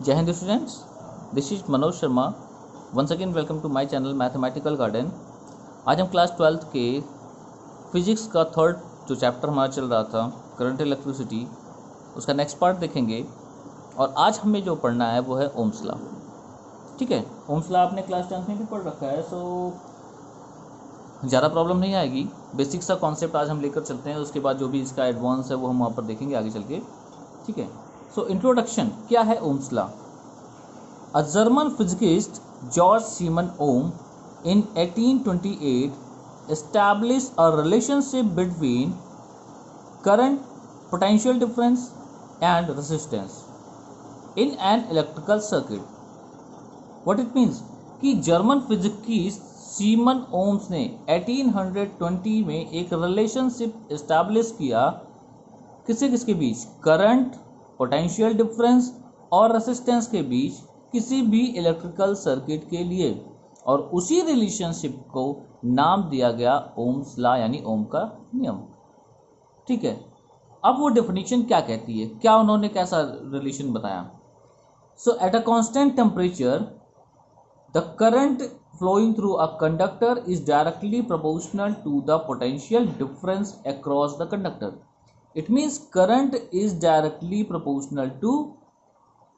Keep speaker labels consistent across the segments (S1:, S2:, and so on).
S1: जय Hind students, this is Manoj Sharma. Once again welcome to my channel mathematical garden. आज हम class 12th के physics का थर्ड जो चैप्टर हमारा चल रहा था करंट इलेक्ट्रिसिटी, उसका नेक्स्ट पार्ट देखेंगे। और आज हमें जो पढ़ना है वो है ओम्स लॉ। ठीक है, ओम्स लॉ आपने क्लास 10th में भी पढ़ रखा है, सो ज़्यादा प्रॉब्लम नहीं आएगी। बेसिक सा कॉन्सेप्ट आज हम लेकर चलते हैं, उसके बाद जो भी इसका एडवांस है वो हम वहाँ पर देखेंगे आगे चल के। ठीक है, सो इंट्रोडक्शन क्या है Ohm's law. A German physicist Georg Simon Ohm in 1828 established a relationship between current, potential difference and resistance in an electrical circuit. What it means कि जर्मन फिजिकिस्ट सीमन ओम्स ने 1820 में एक रिलेशनशिप इस्टेब्लिश किया किसके बीच, current, potential difference और resistance के बीच किसी भी इलेक्ट्रिकल सर्किट के लिए, और उसी रिलेशनशिप को नाम दिया गया ओम्स लॉ यानी ओम का नियम। ठीक है, अब वो डेफिनेशन क्या कहती है, क्या उन्होंने कैसा रिलेशन बताया। So at a constant temperature the current flowing through a conductor is directly proportional to the potential difference across the conductor. It means current is directly proportional to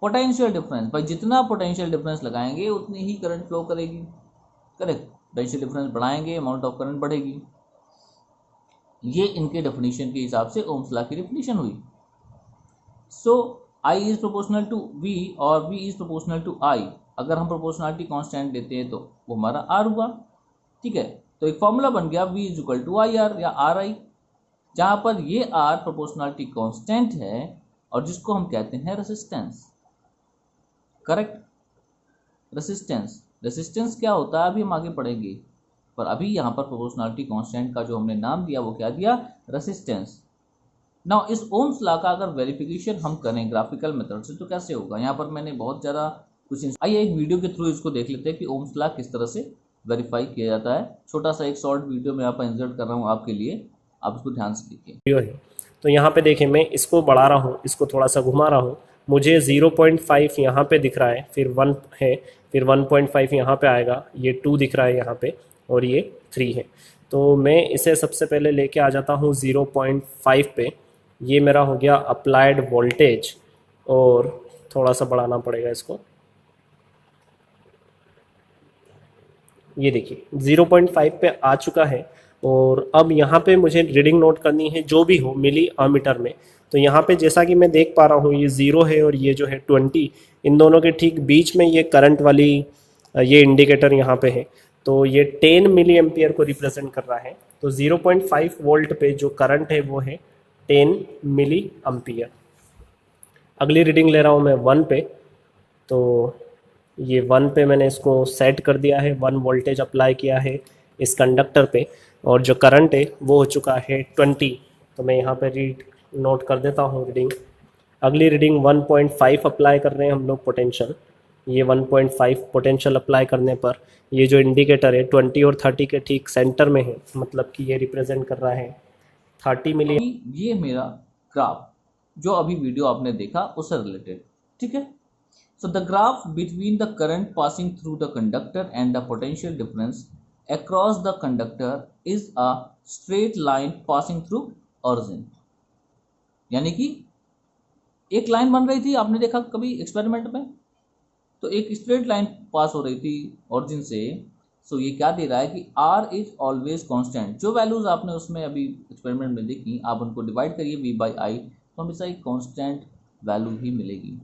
S1: potential difference. भाई जितना potential difference लगाएंगे उतनी ही current flow करेगी। Correct, potential difference बढ़ाएंगे amount of current बढ़ेगी। ये इनके definition के हिसाब से ओम्स लॉ की डेफिनेशन हुई। सो I is proportional to we और वी इज प्रोपोर्शनल टू आई। अगर हम प्रोपोर्शनलिटी कांस्टेंट देते हैं तो वो हमारा आर हुआ। ठीक है, तो एक फॉर्मूला बन गया V is equal to I R या आर आई, जहां पर ये आर प्रोपोर्शनलिटी कांस्टेंट है और जिसको हम कहते हैं रेसिस्टेंस। करेक्ट, रेसिस्टेंस क्या होता है अभी हम आगे पढ़ेंगे, पर अभी यहाँ पर प्रोपोर्शनलिटी कांस्टेंट का जो हमने नाम दिया वो क्या दिया, रेसिस्टेंस। नाउ इस ओम्स लॉ का अगर वेरिफिकेशन हम करें ग्राफिकल मेथड से तो कैसे होगा। यहाँ पर मैंने बहुत ज़्यादा कुछ आइए एक वीडियो के थ्रू इसको देख लेते हैं कि ओम्स लॉ किस तरह से वेरीफाई किया जाता है। छोटा सा एक शॉर्ट वीडियो मैं यहाँ पर इंसर्ट कर रहा हूँ आपके लिए, आप इसको ध्यान से देखिए।
S2: तो यहाँ पे देखें, मैं इसको बढ़ा रहा हूँ, इसको थोड़ा सा घुमा रहा हूँ, मुझे 0.5 यहाँ पे दिख रहा है, फिर 1 है, फिर 1.5 यहाँ पे आएगा, ये 2 दिख रहा है यहाँ पे और ये 3 है। तो मैं इसे सबसे पहले लेके आ जाता हूँ 0.5 पे। ये मेरा हो गया अप्लाइड वोल्टेज, और थोड़ा सा बढ़ाना पड़ेगा इसको। ये देखिए 0.5 पे आ चुका है। और अब यहाँ पे मुझे रीडिंग नोट करनी है जो भी हो मिली अमीटर में। तो यहाँ पे जैसा कि मैं देख पा रहा हूँ ये 0 है और ये जो है 20, इन दोनों के ठीक बीच में ये करंट वाली ये इंडिकेटर यहाँ पे है। तो ये 10 मिली एम्पियर को रिप्रेजेंट कर रहा है। तो 0.5 वोल्ट पे जो करंट है वो है 10 मिली एम्पियर। अगली रीडिंग ले रहा हूँ मैं 1 पे। तो ये 1 पे मैंने इसको सेट कर दिया है, 1 वोल्टेज अप्लाई किया है इस कंडक्टर पे, और जो करंट है वो हो चुका है 20। तो मैं यहाँ पे रीड नोट कर देता हूँ रीडिंग। अगली रीडिंग 1.5 अप्लाई कर रहे हैं हम लोग पोटेंशियल। ये 1.5 पोटेंशियल अप्लाई करने पर ये जो इंडिकेटर है 20 और 30 के ठीक सेंटर में है, मतलब कि ये रिप्रेजेंट कर रहा है 30 मिली।
S1: ये मेरा ग्राफ जो अभी वीडियो आपने देखा उससे रिलेटेड। ठीक है, so the graph between the current passing through the conductor and the potential difference across the conductor is a straight line passing through origin। यानी कि एक लाइन बन रही थी, आपने देखा कभी एक्सपेरिमेंट में, तो एक स्ट्रेट लाइन पास हो रही थी ओरिजिन से। सो ये क्या दे रहा है कि r इज ऑलवेज कांस्टेंट। जो वैल्यूज आपने उसमें अभी एक्सपेरिमेंट में देखी, आप उनको डिवाइड करिए v बाई आई, तो हमेशा एक कांस्टेंट वैल्यू ही मिलेगी।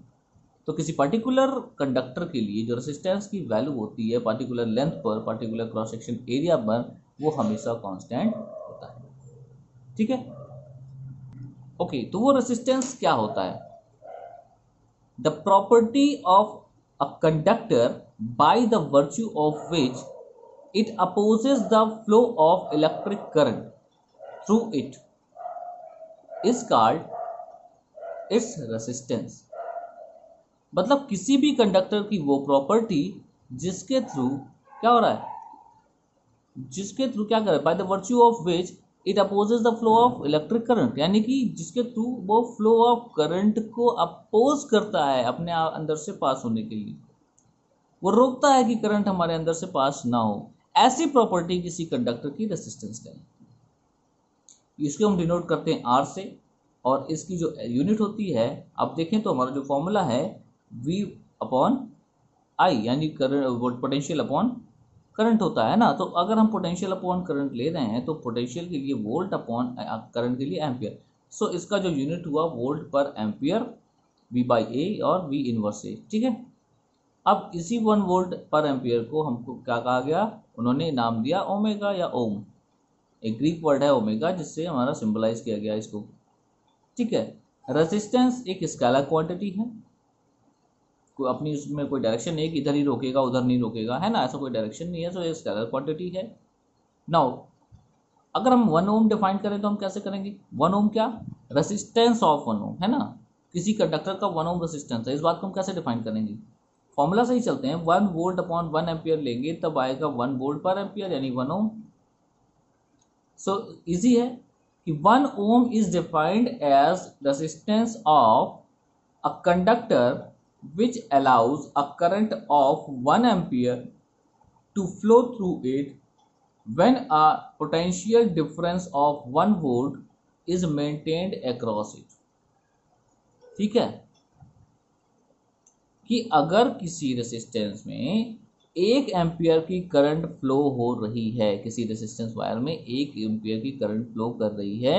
S1: तो किसी पर्टिकुलर कंडक्टर के लिए जो रेसिस्टेंस की वैल्यू होती है पर्टिकुलर लेंथ पर, पर्टिकुलर क्रॉस सेक्शन एरिया पर, वो हमेशा कांस्टेंट होता है। ठीक है, ओके, तो वो रेसिस्टेंस क्या होता है, the property of a conductor by the virtue of which it opposes the flow of electric current through it is called its resistance. मतलब किसी भी कंडक्टर की वो प्रॉपर्टी जिसके थ्रू क्या हो रहा है, जिसके थ्रू क्या कर रहा है, by the virtue of which it opposes the flow of electric current, यानी कि जिसके थ्रू वो फ्लो ऑफ करंट को अपोज करता है अपने अंदर से पास होने के लिए, वो रोकता है कि करंट हमारे अंदर से पास ना हो। ऐसी प्रॉपर्टी किसी कंडक्टर की रेसिस्टेंस का है। इसको हम डिनोट करते हैं आर से, और इसकी जो यूनिट होती है, आप देखें तो हमारा जो फॉर्मूला है V अपॉन आई, यानी करंट पोटेंशियल अपॉन करंट होता है ना। तो अगर हम पोटेंशियल अपॉन करंट ले रहे हैं तो पोटेंशियल के लिए वोल्ट अपॉन करंट के लिए एम्पियर। सो इसका जो यूनिट हुआ वोल्ट पर एम्पियर, V/A और V इनवर्स A, ठीक है। अब इसी 1 वोल्ट पर एम्पियर को हमको क्या कहा गया, उन्होंने नाम दिया ओमेगा या ओम, एक ग्रीक वर्ड है ओमेगा जिससे हमारा सिंबलाइज किया गया इसको, ठीक है। रेजिस्टेंस एक स्केलर क्वांटिटी है, कोई अपनी उसमें कोई डायरेक्शन नहीं कि इधर ही रोकेगा उधर नहीं रोकेगा, है ना, ऐसा कोई डायरेक्शन नहीं है, तो ये स्केलर क्वांटिटी है। नाउ अगर हम 1 ओम डिफाइन करें तो हम कैसे करेंगे, 1 ओम क्या, रेसिस्टेंस ऑफ 1 ओम, है ना, किसी कंडक्टर का 1 ओम रेसिस्टेंस है। इस बात को हम कैसे डिफाइन करेंगे, फॉर्मूला से ही चलते हैं, 1 वोल्ट अपॉन 1 एम्पियर लेंगे तब आएगा 1 वोल्ट पर एम्पियर, यानी 1 ओम। सो इजी है कि 1 ohm is defined as resistance of a conductor which allows a current of 1 ampere to flow through it when a potential difference of 1 volt is maintained across it। ठीक है, कि अगर किसी resistance में 1 ampere की current flow हो रही है, किसी रेसिस्टेंस वायर में 1 एम्पियर की करंट फ्लो कर रही है,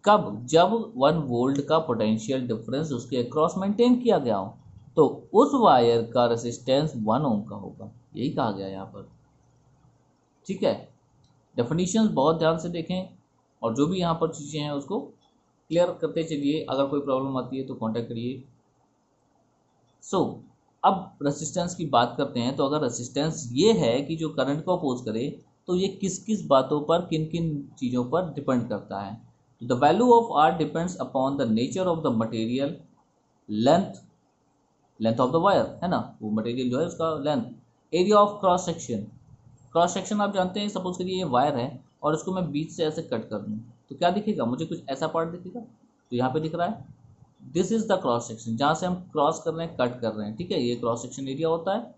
S1: कब, जब 1 वोल्ट का पोटेंशियल डिफरेंस उसके अक्रॉस मेंटेन किया गया हो, तो उस वायर का रेसिस्टेंस 1 ओम का होगा, यही कहा गया यहाँ पर, ठीक है। डेफिनेशंस बहुत ध्यान से देखें और जो भी यहाँ पर चीज़ें हैं उसको क्लियर करते चलिए। अगर कोई प्रॉब्लम आती है तो कांटेक्ट करिए। अब रेसिस्टेंस की बात करते हैं, तो अगर रेसिस्टेंस ये है कि जो करंट को अपोज करे, तो ये किस किस बातों पर, किन किन चीज़ों पर डिपेंड करता है। तो the value of R depends upon the nature of the material, length of the wire, है ना, वो मटेरियल जो है उसका length, area of cross section, cross section आप जानते हैं, सपोज करिए ये वायर है और उसको मैं बीच से ऐसे कट कर दूँ तो क्या दिखेगा, मुझे कुछ ऐसा पार्ट दिखेगा, तो यहाँ पे दिख रहा है this is the cross section, जहाँ से हम क्रॉस कर रहे हैं, कट कर रहे हैं, ठीक है, ये क्रॉस सेक्शन एरिया होता है।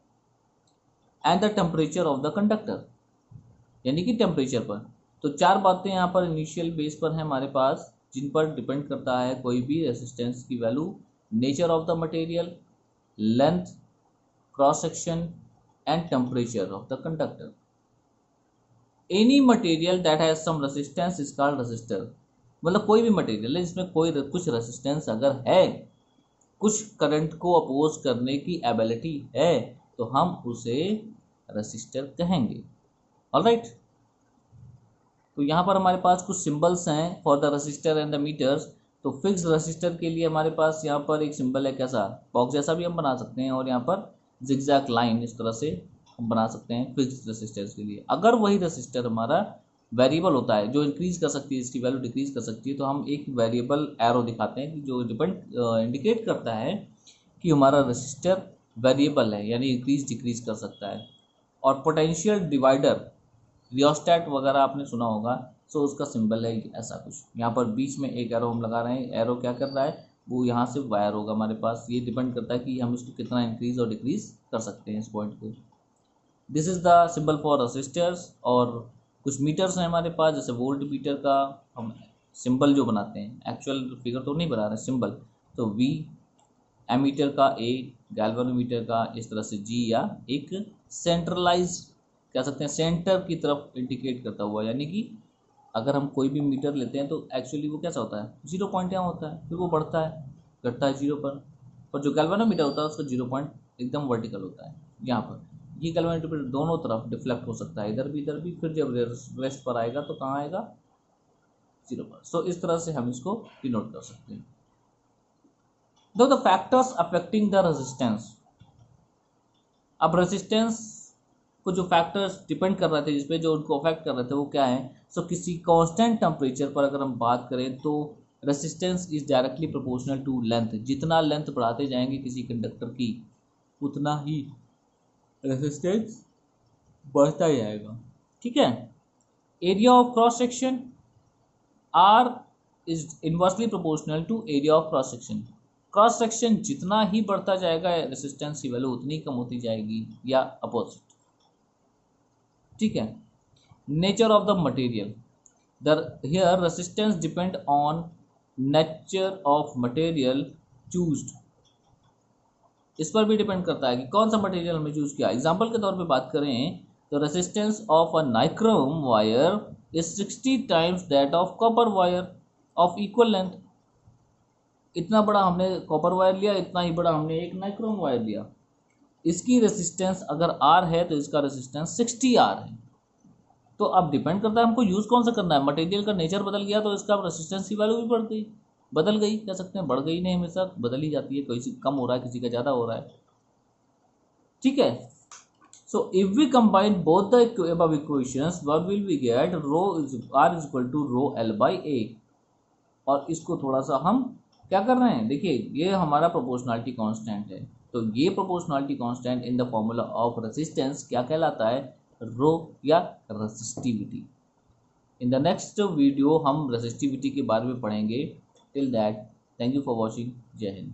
S1: And the temperature of the conductor, यानी कि टेम्परेचर पर। तो 4 बातें यहाँ पर इनिशियल बेस पर हैं हमारे पास, जिन पर डिपेंड करता है कोई भी रेसिस्टेंस की value, nature of the material, length, cross section and temperature of the conductor. Any material that has some resistance is called resistor, मतलब कोई भी मटेरियल है जिसमें कोई कुछ रेसिस्टेंस अगर है, कुछ करंट को अपोज करने की एबिलिटी है, तो हम उसे रेसिस्टर कहेंगे। ऑलराइट, तो यहाँ पर हमारे पास कुछ सिंबल्स हैं for the resistor and the meters. तो फिक्स रेसिस्टर के लिए हमारे पास यहाँ पर एक सिंबल है, कैसा, बॉक्स जैसा भी हम बना सकते हैं, और यहाँ पर जिगजैग लाइन इस तरह से हम बना सकते हैं फिक्स रेसिस्टेंस के लिए। अगर वही रेसिस्टर हमारा वेरिएबल होता है, जो इंक्रीज कर सकती है, इसकी वैल्यू डिक्रीज कर सकती है, तो हम एक वेरिएबल एरो दिखाते हैं कि जो डिपेंड इंडिकेट करता है कि हमारा रेसिस्टर वेरिएबल है, यानी इंक्रीज डिक्रीज कर सकता है। और पोटेंशियल डिवाइडर, रियोस्टैट वगैरह आपने सुना होगा, सो उसका सिंबल है ऐसा कुछ। यहाँ पर बीच में एक एरो हम लगा रहे हैं, एरो क्या कर रहा है, वो यहाँ से वायर होगा हमारे पास, ये डिपेंड करता है कि हम इसको कितना इंक्रीज और डिक्रीज कर सकते हैं इस पॉइंट को। This is the symbol for resistors. और कुछ मीटर्स हैं हमारे पास, जैसे वोल्ट मीटर का हम सिंबल जो बनाते हैं, एक्चुअल फिगर तो नहीं बना रहे सिंबल, तो V, एमीटर का A, गैल्वेनोमीटर का इस तरह से G, या एक सेंट्रलाइज कह सकते हैं, सेंटर की तरफ इंडिकेट करता हुआ, यानी कि अगर हम कोई भी मीटर लेते हैं तो एक्चुअली वो कैसा होता है, 0 पॉइंट यहाँ होता है, फिर वो बढ़ता है घटता है 0 पर जो गैल्वेनोमीटर होता है उसका 0 पॉइंट एकदम वर्टिकल होता है। यहाँ पर ये गैल्वेनोमीटर दोनों तरफ डिफ्लेक्ट हो सकता है, इधर भी, फिर जब रेस्ट पर आएगा तो कहाँ आएगा, 0 पर। सो इस तरह से हम इसको डिनोट कर सकते हैं। दो the factors affecting the resistance, अब रेजिस्टेंस को जो फैक्टर्स डिपेंड कर रहे थे, जिसपे जो उनको अफेक्ट कर रहे थे, वो क्या है। सो किसी कांस्टेंट टेम्परेचर पर अगर हम बात करें तो resistance is directly proportional to length, जितना लेंथ बढ़ाते जाएंगे किसी कंडक्टर की उतना ही रेजिस्टेंस बढ़ता जाएगा, ठीक है। Area of cross section, R is inversely proportional to area of cross section. Cross section जितना ही बढ़ता जाएगा रेसिस्टेंस की वैल्यू उतनी कम होती जाएगी, या अपोजिट। ठीक है। Nature of the material, here resistance depend on nature of material choosed। इस पर भी डिपेंड करता है कि कौन सा मटेरियल हमने चूज किया। एग्जांपल के तौर पे बात करें तो resistance of a nichrome wire is 60 times that of copper wire of equal length. इतना बड़ा हमने कॉपर वायर लिया, इतना ही बड़ा हमने एक नाइक्रोम वायर लिया। इसकी रेसिस्टेंस अगर R है तो इसका रेसिस्टेंस 60R है। तो अब डिपेंड करता है हमको यूज़ कौन सा करना है। मटेरियल का नेचर बदल गया तो इसका रेसिस्टेंस की वैल्यू भी बढ़ गई, बदल गई कह सकते हैं, बढ़ गई नहीं, हमेशा बदल ही जाती है, किसी कम हो रहा है किसी का ज़्यादा हो रहा है। ठीक है। So if we combine both the above equations what will we get, rho R is equal to rho L by A। और इसको थोड़ा सा हम क्या कर रहे हैं, देखिए ये हमारा प्रोपोर्शनलिटी कांस्टेंट है, तो ये proportionality constant in the formula of resistance क्या कहलाता है, रो या resistivity. In the next video हम रेसिस्टिविटी के बारे में पढ़ेंगे। Till that thank you for watching. जय हिंद।